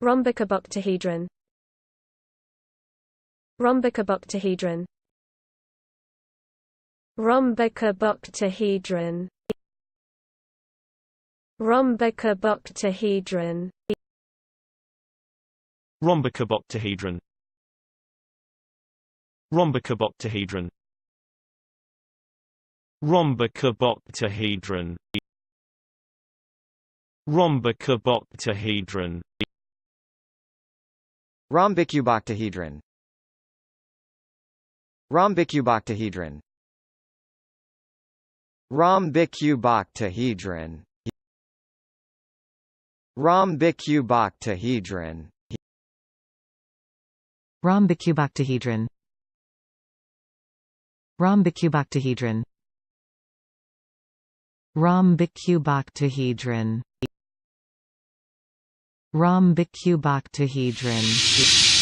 Rhombicuboctahedron. Rhombicuboctahedron. Rhombicuboctahedron. Rhombicuboctahedron. Rhombicuboctahedron. Rhombicuboctahedron. Rhombicuboctahedron. Rhombicuboctahedron. Rhombicuboctahedron. Rhombicuboctahedron. Rhombicuboctahedron. Rhombicuboctahedron. Rhombicuboctahedron. Rhombicuboctahedron. Rhombicuboctahedron. Rhombicuboctahedron.